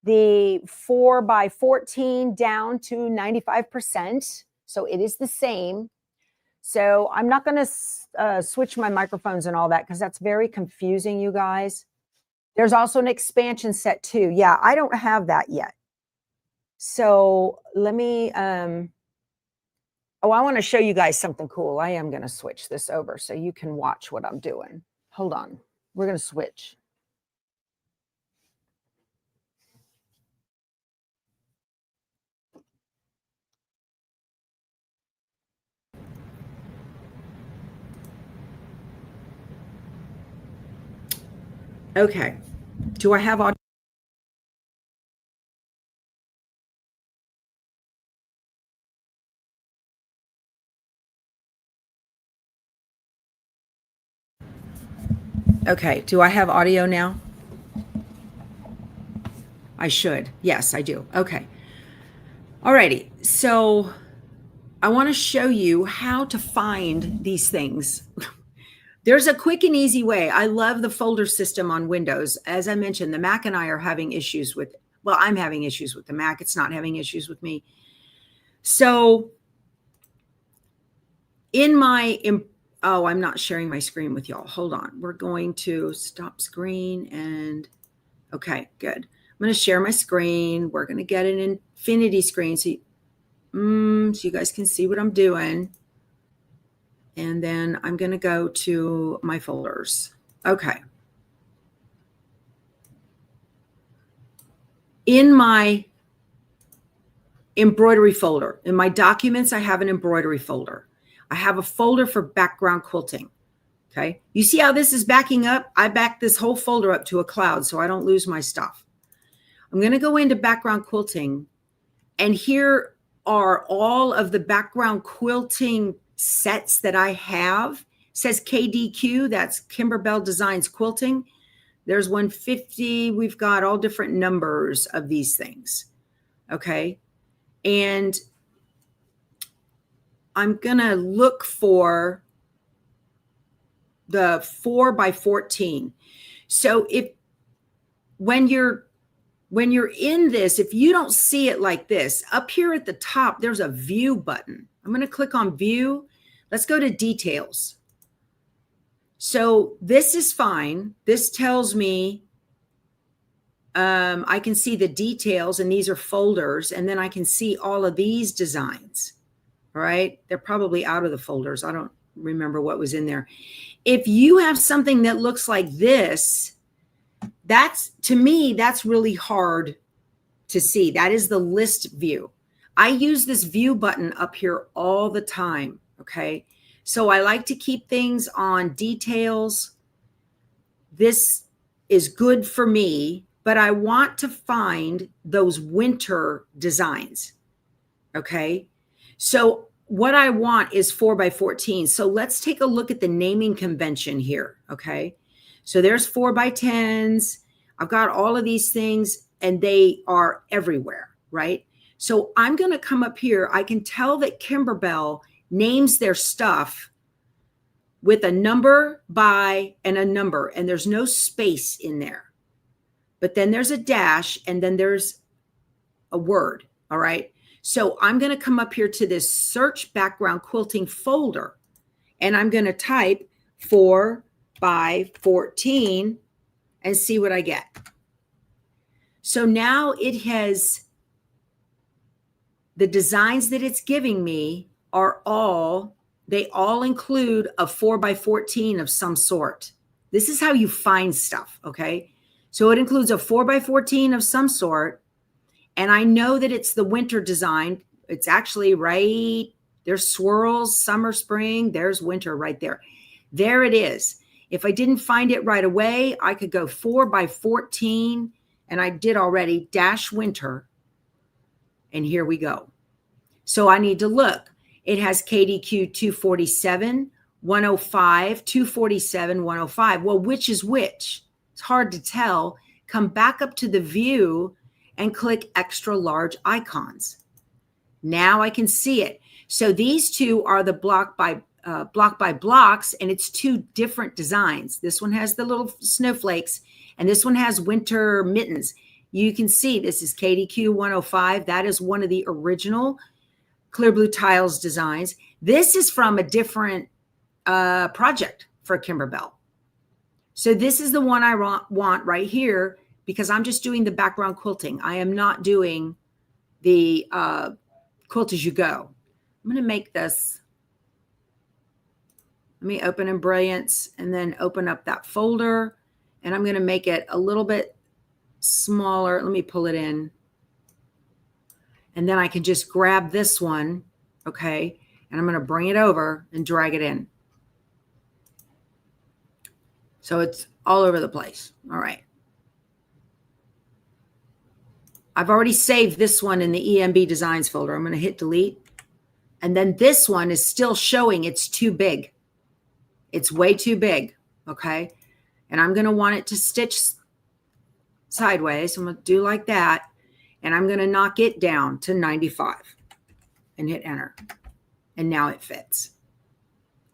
the 4 by 14 down to 95%. So it is the same. So I'm not going to switch my microphones and all that because that's very confusing, you guys. There's also an expansion set too. Yeah, I don't have that yet. So let me, I want to show you guys something cool. I am going to switch this over so you can watch what I'm doing. Hold on. We're going to switch. Okay. Do I have audio? Okay, do I have audio now? I should. Yes, I do. Okay. Alrighty, so I want to show you how to find these things. There's a quick and easy way. I love the folder system on Windows. As I mentioned, the Mac and I are having issues with, well, I'm having issues with the Mac. It's not having issues with me. So in my, oh, I'm not sharing my screen with y'all. Hold on. We're going to stop screen and, okay, good. I'm going to share my screen. We're going to get an infinity screen so you guys can see what I'm doing. And then I'm going to go to my folders. Okay. In my embroidery folder, in my documents, I have an embroidery folder. I have a folder for background quilting. Okay. You see how this is backing up? I backed this whole folder up to a cloud so I don't lose my stuff. I'm going to go into background quilting, and here are all of the background quilting sets that I have. It says KDQ, that's Kimberbell Designs Quilting. There's 150. We've got all different numbers of these things. Okay. And I'm going to look for the 4x14. So when you're in this, if you don't see it like this, up here at the top, there's a view button. I'm going to click on view. Let's go to details. So this is fine. This tells me I can see the details, and these are folders, and then I can see all of these designs. All right. They're probably out of the folders. I don't remember what was in there. If you have something that looks like this, to me, that's really hard to see. That is the list view. I use this view button up here all the time. Okay. So I like to keep things on details. This is good for me, but I want to find those winter designs. Okay. So what I want is 4x14. So let's take a look at the naming convention here. Okay. So there's 4x10s. I've got all of these things, and they are everywhere, right? So I'm going to come up here. I can tell that Kimberbell names their stuff with a number by and a number, and there's no space in there. But then there's a dash, and then there's a word, all right? So I'm going to come up here to this search background quilting folder, and I'm going to type 4x14 and see what I get. So now it has, the designs that it's giving me are they all include a 4x14 of some sort. This is how you find stuff, okay? So it includes a 4x14 of some sort, and I know that it's the winter design. It's actually right, there's swirls, summer, spring, there's winter right there. There it is. If I didn't find it right away, I could go 4x14, and I did already, dash winter, and here we go. So I need to look. It has KDQ 247, 105, 247, 105. Well, which is which? It's hard to tell. Come back up to the view and click extra large icons. Now I can see it. So these two are the block by blocks, and it's two different designs. This one has the little snowflakes, and this one has winter mittens. You can see this is KDQ 105. That is one of the original Clear Blue Tiles designs. This is from a different project for Kimberbell. So this is the one I want right here, because I'm just doing the background quilting. I am not doing the quilt as you go. I'm going to make this. Let me open in Brilliance and then open up that folder, and I'm going to make it a little bit smaller. Let me pull it in. And then I can just grab this one, okay? And I'm going to bring it over and drag it in. So it's all over the place. All right. I've already saved this one in the EMB Designs folder. I'm going to hit delete. And then this one is still showing it's too big. It's way too big, okay? And I'm going to want it to stitch sideways. So I'm going to do like that. And I'm going to knock it down to 95 and hit enter. And now it fits.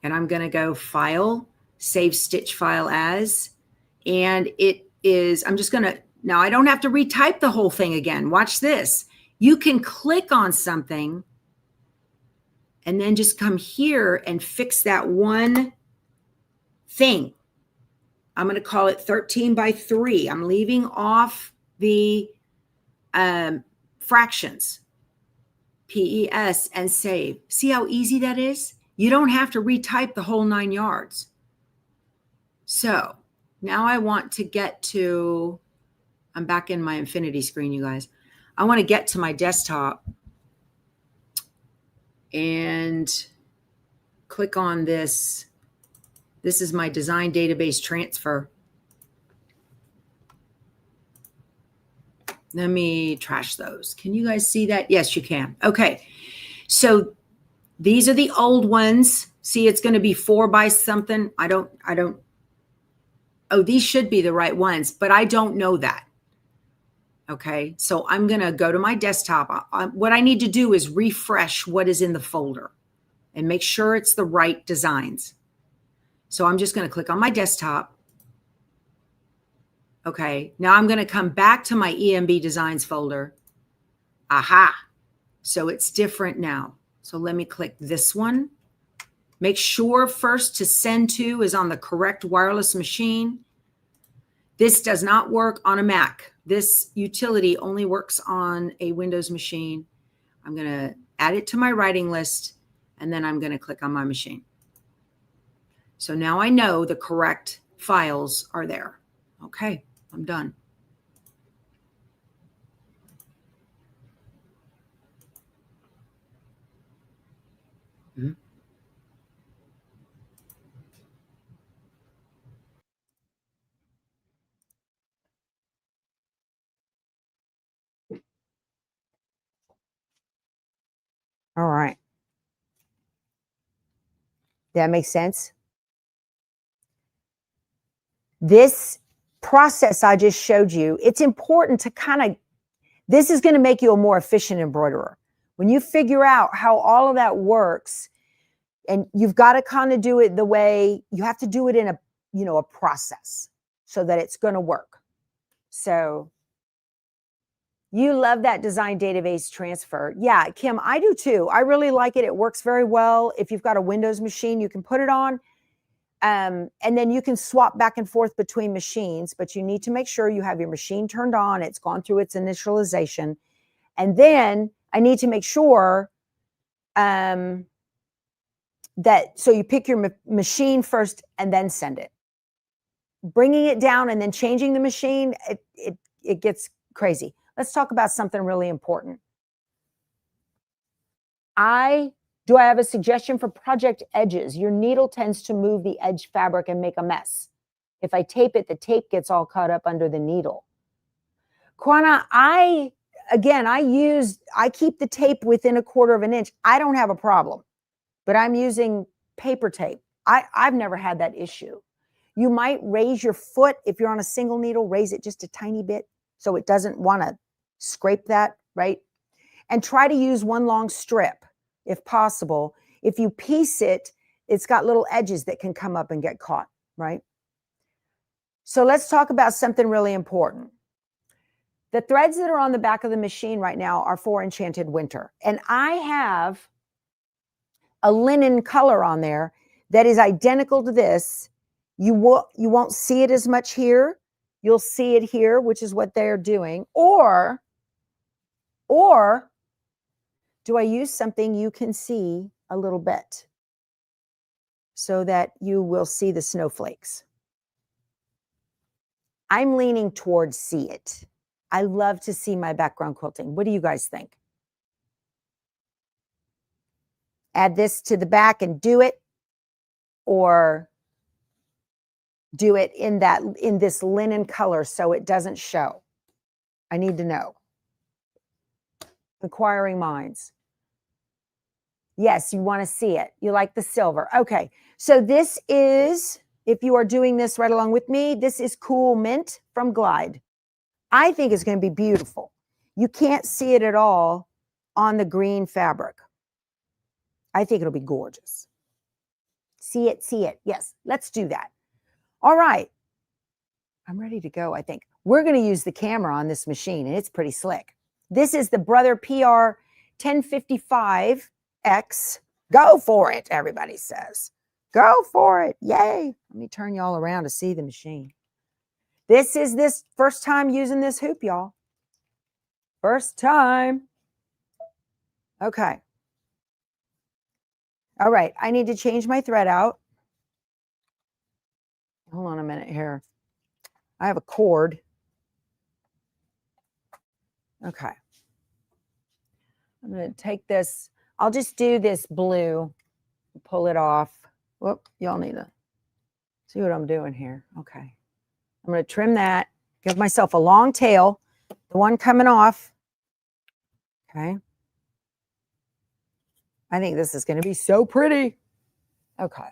And I'm going to go File, Save Stitch File As. And it is, I'm just going to, now I don't have to retype the whole thing again. Watch this. You can click on something and then just come here and fix that one thing. I'm going to call it 13 by 3. I'm leaving off the fractions. PES and save. See how easy that is? You don't have to retype the whole 9 yards. So now I want to get to, I'm back in my infinity screen, you guys. I want to get to my desktop and click on this. This is my design database transfer. Let me trash those. Can you guys see that? Yes, you can. Okay. So these are the old ones. See, it's going to be 4 by something. I don't, oh, these should be the right ones, but I don't know that. Okay. So I'm going to go to my desktop. What I need to do is refresh what is in the folder and make sure it's the right designs. So I'm just going to click on my desktop. Okay. Now I'm going to come back to my EMB designs folder. Aha. So it's different now. So let me click this one. Make sure first to send to is on the correct wireless machine. This does not work on a Mac. This utility only works on a Windows machine. I'm going to add it to my writing list, and then I'm going to click on my machine. So now I know the correct files are there. Okay, I'm done. Mm-hmm. All right. That makes sense. This process I just showed you, it's important to kind of, this is going to make you a more efficient embroiderer. When you figure out how all of that works, and you've got to kind of do it the way you have to do it in a, you know, a process so that it's going to work. So you love that design database transfer. Yeah, Kim, I do too. I really like it. It works very well. If you've got a Windows machine, you can put it on. And then you can swap back and forth between machines, but you need to make sure you have your machine turned on. It's gone through its initialization. And then I need to make sure that, so you pick your machine first and then send it. Bringing it down and then changing the machine, it gets crazy. Let's talk about something really important. Do I have a suggestion for project edges? Your needle tends to move the edge fabric and make a mess. If I tape it, the tape gets all caught up under the needle. Kwana, I keep the tape within 1/4 of an inch. I don't have a problem, but I'm using paper tape. I've never had that issue. You might raise your foot if you're on a single needle, raise it just a tiny bit so it doesn't want to scrape that, right? And try to use one long strip if possible. If you piece it, it's got little edges that can come up and get caught, right? So let's talk about something really important. The threads that are on the back of the machine right now are for Enchanted Winter. And I have a linen color on there that is identical to this. You won't see it as much here. You'll see it here, which is what they're doing. Or do I use something you can see a little bit so that you will see the snowflakes? I'm leaning towards see it. I love to see my background quilting. What do you guys think? Add this to the back and do it, or do it in this linen color so it doesn't show? I need to know. Inquiring minds. Yes, you want to see it. You like the silver. Okay, so this is if you are doing this right along with me, this is Cool Mint from Glide. I think it's going to be beautiful. You can't see it at all on the green fabric. I think it'll be gorgeous. See it, see it. Yes, let's do that. All right. I'm ready to go, I think. We're going to use the camera on this machine, and it's pretty slick. This is the Brother PR 1055X. Go for it, everybody says. Go for it. Yay. Let me turn y'all around to see the machine. This is this first time using this hoop, y'all. First time. Okay. All right. I need to change my thread out. Hold on a minute here. I have a cord. Okay. I'm going to take this. I'll just do this blue, pull it off. Whoop, y'all need to see what I'm doing here. Okay. I'm going to trim that, give myself a long tail, the one coming off. Okay. I think this is going to be so pretty. Okay.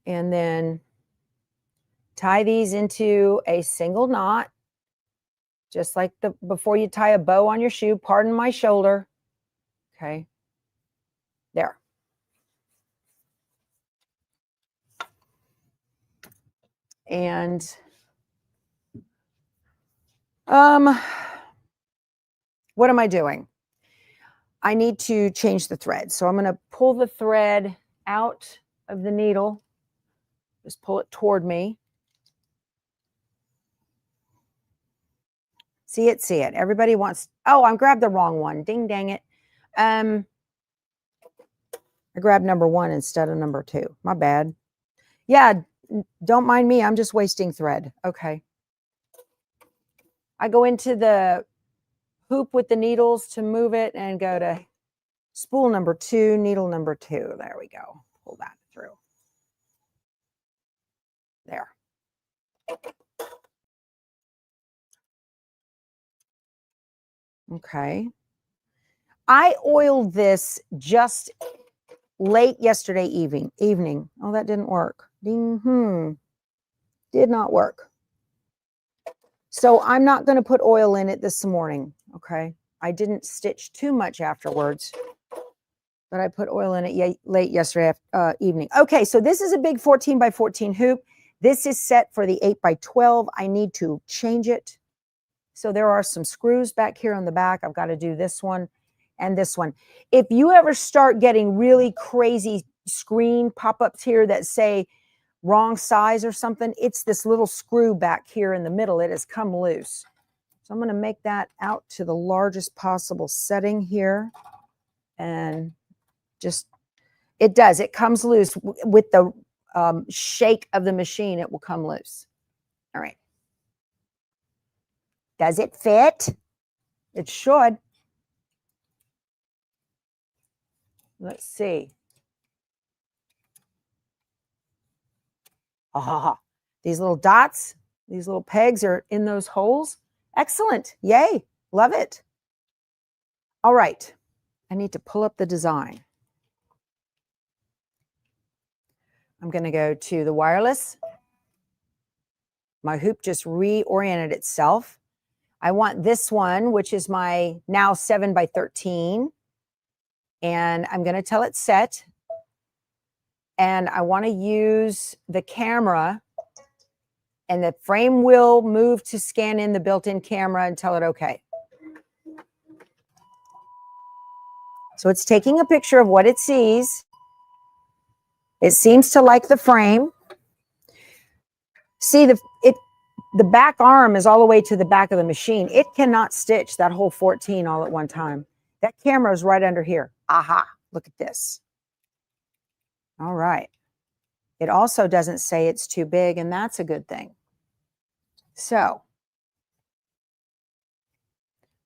And then tie these into a single knot, just like before you tie a bow on your shoe. Pardon my shoulder. Okay. There. And what am I doing? I need to change the thread. So I'm going to pull the thread out of the needle. Just pull it toward me. See it, see it. Everybody wants, oh, I grabbed the wrong one. Ding, dang it. I grabbed number 1 instead of number 2. My bad. Yeah, don't mind me. I'm just wasting thread. Okay. I go into the hoop with the needles to move it and go to spool number 2, needle number 2. There we go. Pull that through. There. Okay. I oiled this just late yesterday evening. Oh, that didn't work. Ding, did not work. So I'm not going to put oil in it this morning. Okay. I didn't stitch too much afterwards, but I put oil in it late yesterday evening. Okay. So this is a big 14 by 14 hoop. This is set for the 8 by 12. I need to change it. So there are some screws back here on the back. I've got to do this one and this one. If you ever start getting really crazy screen pop-ups here that say wrong size or something, it's this little screw back here in the middle. It has come loose. So I'm going to make that out to the largest possible setting here. And just, it does. It comes loose with the shake of the machine. It will come loose. All right. Does it fit? It should. Let's see. Ah, these little dots, these little pegs are in those holes. Excellent. Yay. Love it. All right. I need to pull up the design. I'm going to go to the wireless. My hoop just reoriented itself. I want this one, which is my now 7 by 13. And I'm going to tell it set. And I want to use the camera, and the frame will move to scan in the built-in camera and tell it okay. So it's taking a picture of what it sees. It seems to like the frame. See, the back arm is all the way to the back of the machine. It cannot stitch that whole 14 all at one time. That camera is right under here. Aha, look at this. All right. It also doesn't say it's too big, and that's a good thing. So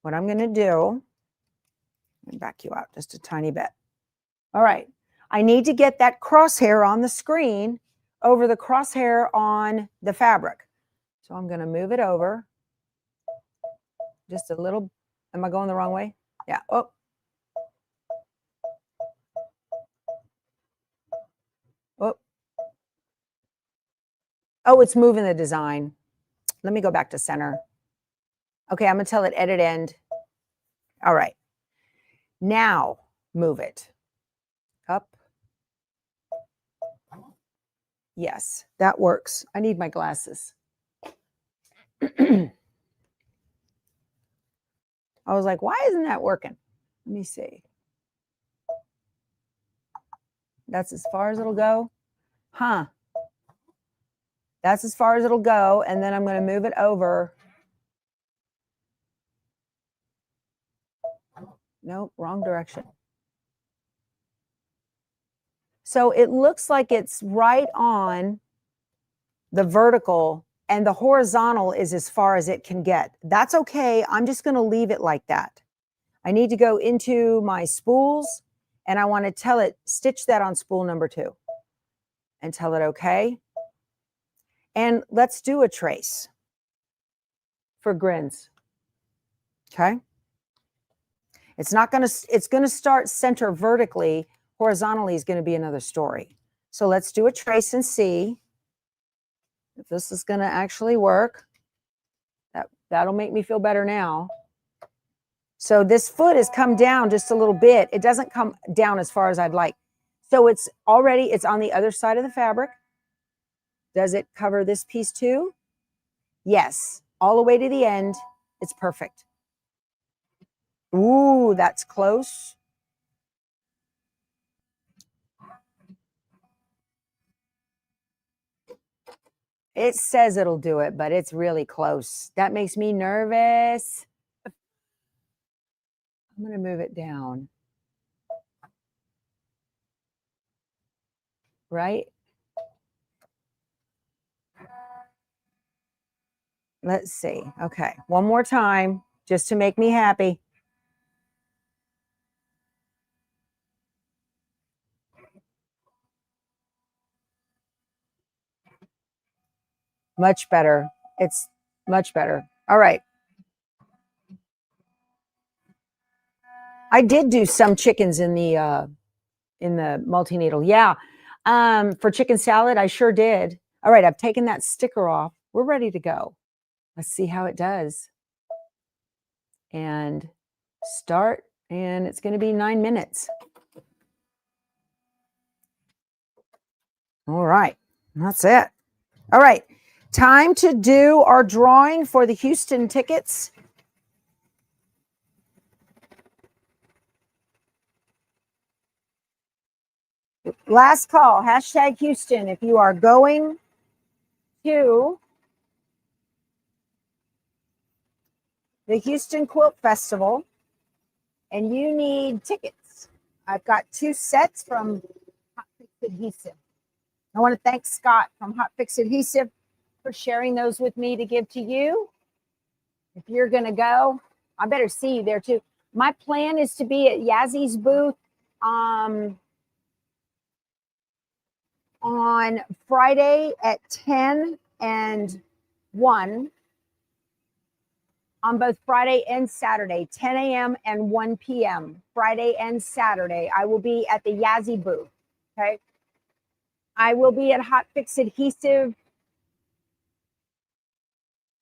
what I'm going to do, let me back you out just a tiny bit. All right. I need to get that crosshair on the screen over the crosshair on the fabric. So I'm going to move it over just a little. Am I going the wrong way? Yeah. Oh. Oh. Oh, it's moving the design. Let me go back to center. Okay, I'm going to tell it edit end. All right. Now move it up. Yes, that works. I need my glasses. I was like, why isn't that working? Let me see. That's as far as it'll go. Huh. That's as far as it'll go. And then I'm going to move it over. Nope, wrong direction. So it looks like it's right on the vertical and the horizontal is as far as it can get. That's okay. I'm just going to leave it like that. I need to go into my spools and I want to tell it, stitch that on spool number 2 and tell it okay. And let's do a trace for grins. Okay. It's going to start center vertically. Horizontally is going to be another story. So let's do a trace and see if this is going to actually work. That'll make me feel better now. So this foot has come down just a little bit. It doesn't come down as far as I'd like. So it's on the other side of the fabric. Does it cover this piece too? Yes, all the way to the end. It's perfect. Ooh, that's close. It says it'll do it, but it's really close. That makes me nervous. I'm going to move it down. Right? Let's see. Okay, one more time, just to make me happy. Much better. It's much better. All right. I did do some chickens in the multi-needle. Yeah. For chicken salad, I sure did. All right, I've taken that sticker off. We're ready to go. Let's see how it does. And start, and it's going to be 9 minutes. All right, that's it. All right, time to do our drawing for the Houston tickets. Last call, hashtag Houston. If you are going to the Houston Quilt Festival and you need tickets, I've got 2 sets from Hot Fix Adhesive. I want to thank Scott from Hot Fix Adhesive for sharing those with me to give to you. If you're going to go, I better see you there too. My plan is to be at Yazzy's booth on Friday at 10 and 1, on both Friday and Saturday, 10 a.m. and 1 p.m. Friday and Saturday. I will be at the Yazzie booth. Okay. I will be at Hot Fix Adhesive.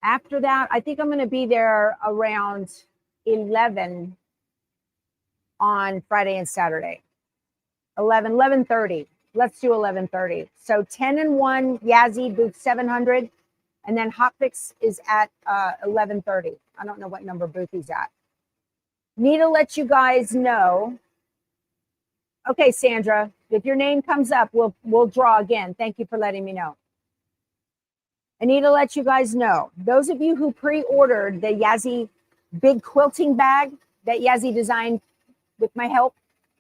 After that, I think I'm going to be there around 11 on Friday and Saturday. 11:30. Let's do 11:30. So 10 and 1, Yazzie booth 700. And then Hot Fix is at 11:30. I don't know what number booth he's at. Need to let you guys know. Okay, Sandra, if your name comes up, we'll draw again. Thank you for letting me know. I need to let you guys know. Those of you who pre-ordered the Yazzie big quilting bag that Yazzie designed with my help,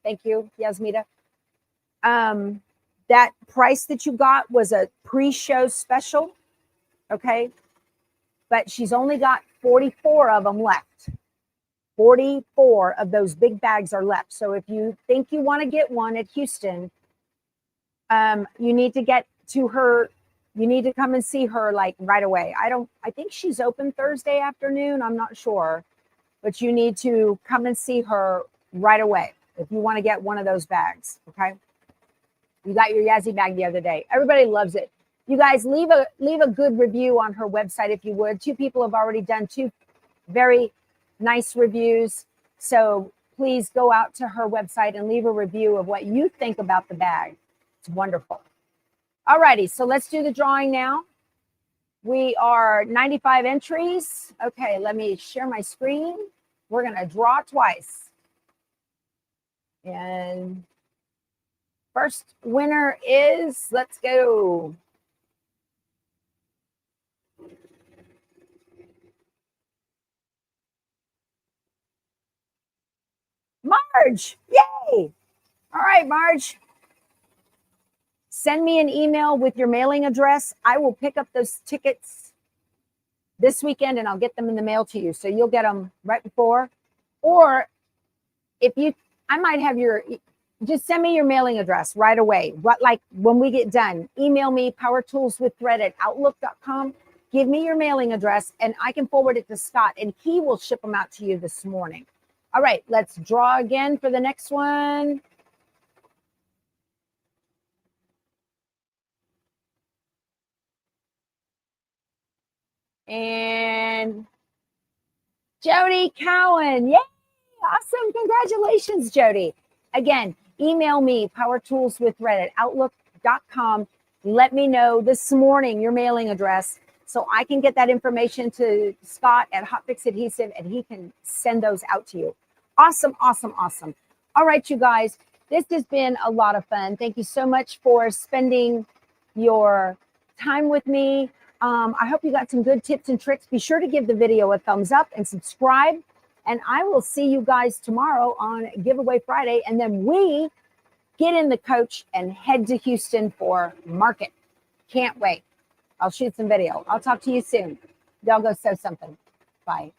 thank you, Yasmita. That price that you got was a pre-show special. Okay, but she's only got 44 of them left. 44 of those big bags are left. So if you think you want to get one at Houston, you need to get to her. You need to come and see her like right away. I think she's open Thursday afternoon. I'm not sure, but you need to come and see her right away if you want to get one of those bags. Okay. You got your Yazzie bag the other day. Everybody loves it. You guys leave a good review on her website if you would. 2 people have already done 2 very nice reviews. So please go out to her website and leave a review of what you think about the bag. It's wonderful. All righty, so let's do the drawing now. We are 95 entries. Okay, let me share my screen. We're going to draw twice. And first winner is, let's go. Marge, yay. All right, Marge. Send me an email with your mailing address. I will pick up those tickets this weekend and I'll get them in the mail to you. So you'll get them right before. Or if you, I might have your, just send me your mailing address right away. Like when we get done, email me powertoolswiththread@outlook.com. Give me your mailing address and I can forward it to Scott and he will ship them out to you this morning. All right, let's draw again for the next one. And Jody Cowan, yay! Awesome, congratulations, Jody. Again, email me powertoolswiththread@outlook.com. Let me know this morning your mailing address so I can get that information to Scott at Hotfix Adhesive and he can send those out to you. Awesome, awesome, awesome. All right, you guys, this has been a lot of fun. Thank you so much for spending your time with me. I hope you got some good tips and tricks. Be sure to give the video a thumbs up and subscribe. And I will see you guys tomorrow on Giveaway Friday. And then we get in the coach and head to Houston for market. Can't wait. I'll shoot some video. I'll talk to you soon. Y'all go sew something. Bye.